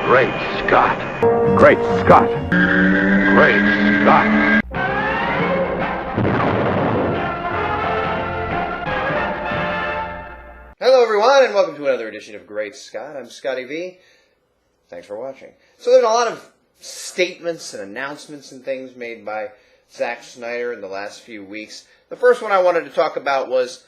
Great Scott. Great Scott. Great Scott. Hello everyone, and welcome to another edition of Great Scott. I'm Scotty V. Thanks for watching. So there's a lot of statements and announcements and things made by Zack Snyder in the last few weeks. The first one I wanted to talk about was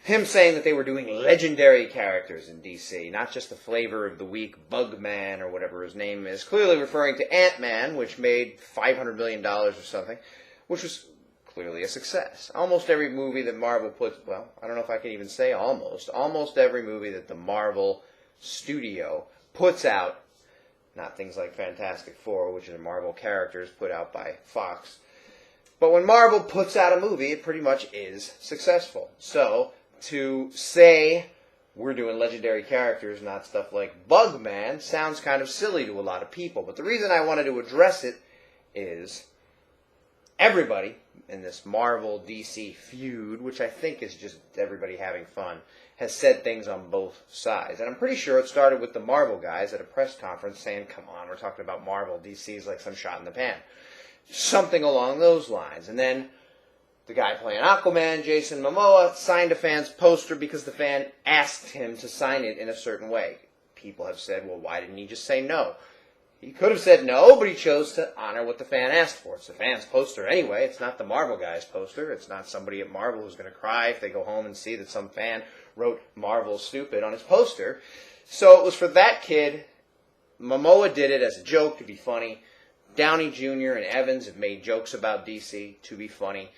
him saying that they were doing legendary characters in DC, not just the flavor of the week, Bugman or whatever his name is, clearly referring to Ant-Man, which made $500 million or something, which was clearly a success. Almost every movie that Marvel puts, well, I don't know if I can even say almost every movie that the Marvel studio puts out, not things like Fantastic Four, which are Marvel characters put out by Fox, but when Marvel puts out a movie, it pretty much is successful. So, to say we're doing legendary characters, not stuff like Bugman, sounds kind of silly to a lot of people. But the reason I wanted to address it is everybody in this Marvel-DC feud, which I think is just everybody having fun, has said things on both sides. And I'm pretty sure it started with the Marvel guys at a press conference saying, come on, we're talking about Marvel, DC's like some shot in the pan. Something along those lines. And then the guy playing Aquaman, Jason Momoa, signed a fan's poster because the fan asked him to sign it in a certain way. People have said, well, why didn't he just say no? He could have said no, but he chose to honor what the fan asked for. It's the fan's poster anyway. It's not the Marvel guy's poster. It's not somebody at Marvel who's going to cry if they go home and see that some fan wrote Marvel stupid on his poster. So it was for that kid. Momoa did it as a joke to be funny. Downey Jr. and Evans have made jokes about DC to be funny.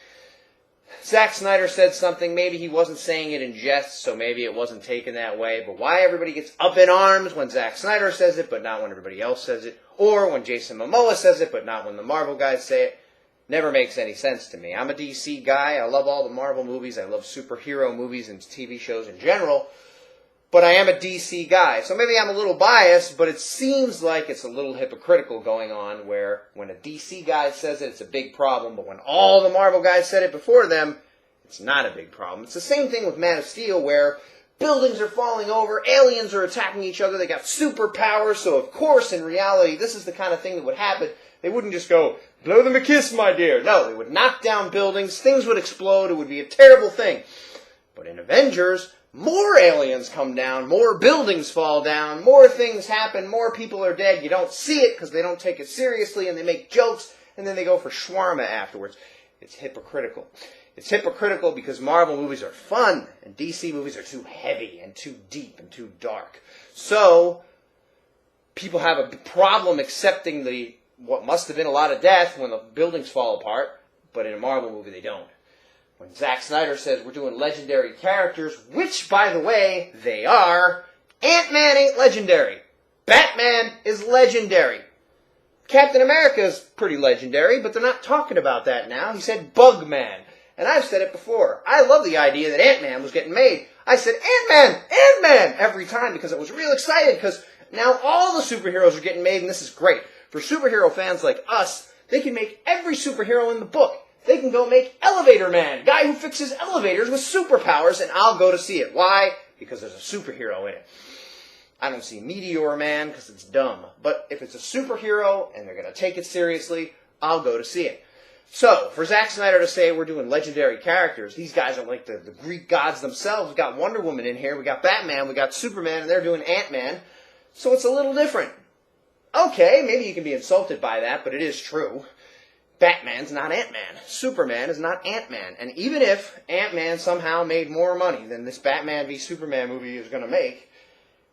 Zack Snyder said something, maybe he wasn't saying it in jest, so maybe it wasn't taken that way, but why everybody gets up in arms when Zack Snyder says it, but not when everybody else says it, or when Jason Momoa says it, but not when the Marvel guys say it, never makes any sense to me. I'm a DC guy, I love all the Marvel movies, I love superhero movies and TV shows in general, but I am a DC guy, so maybe I'm a little biased, but it seems like it's a little hypocritical going on where when a DC guy says it, it's a big problem, but when all the Marvel guys said it before them, it's not a big problem. It's the same thing with Man of Steel where buildings are falling over, aliens are attacking each other, they got superpowers, so of course in reality this is the kind of thing that would happen. They wouldn't just go, blow them a kiss, my dear. No, they would knock down buildings, things would explode, it would be a terrible thing. But in Avengers, more aliens come down, more buildings fall down, more things happen, more people are dead. You don't see it because they don't take it seriously and they make jokes and then they go for shawarma afterwards. It's hypocritical. It's hypocritical because Marvel movies are fun and DC movies are too heavy and too deep and too dark. So, people have a problem accepting what must have been a lot of death when the buildings fall apart, but in a Marvel movie they don't. When Zack Snyder says we're doing legendary characters, which, by the way, they are, Ant-Man ain't legendary. Batman is legendary. Captain America is pretty legendary, but they're not talking about that now. He said Bugman. And I've said it before. I love the idea that Ant-Man was getting made. I said, Ant-Man! Ant-Man! Every time because I was real excited because now all the superheroes are getting made and this is great. For superhero fans like us, they can make every superhero in the book. They can go make Elevator Man, guy who fixes elevators with superpowers, and I'll go to see it. Why? Because there's a superhero in it. I don't see Meteor Man because it's dumb. But if it's a superhero and they're going to take it seriously, I'll go to see it. So, for Zack Snyder to say we're doing legendary characters, these guys are like the Greek gods themselves. We've got Wonder Woman in here, we got Batman, we got Superman, and they're doing Ant-Man. So it's a little different. Okay, maybe you can be insulted by that, but it is true. Batman's not Ant-Man. Superman is not Ant-Man. And even if Ant-Man somehow made more money than this Batman v Superman movie is going to make,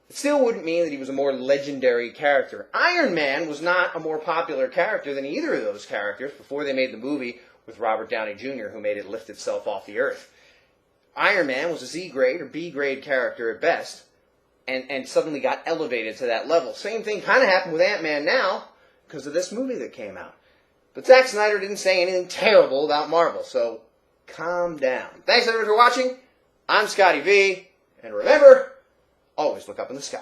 it still wouldn't mean that he was a more legendary character. Iron Man was not a more popular character than either of those characters before they made the movie with Robert Downey Jr., who made it lift itself off the earth. Iron Man was a Z-grade or B-grade character at best, and suddenly got elevated to that level. Same thing kind of happened with Ant-Man now because of this movie that came out. But Zack Snyder didn't say anything terrible about Marvel, so calm down. Thanks everyone for watching. I'm Scotty V, and remember, always look up in the sky.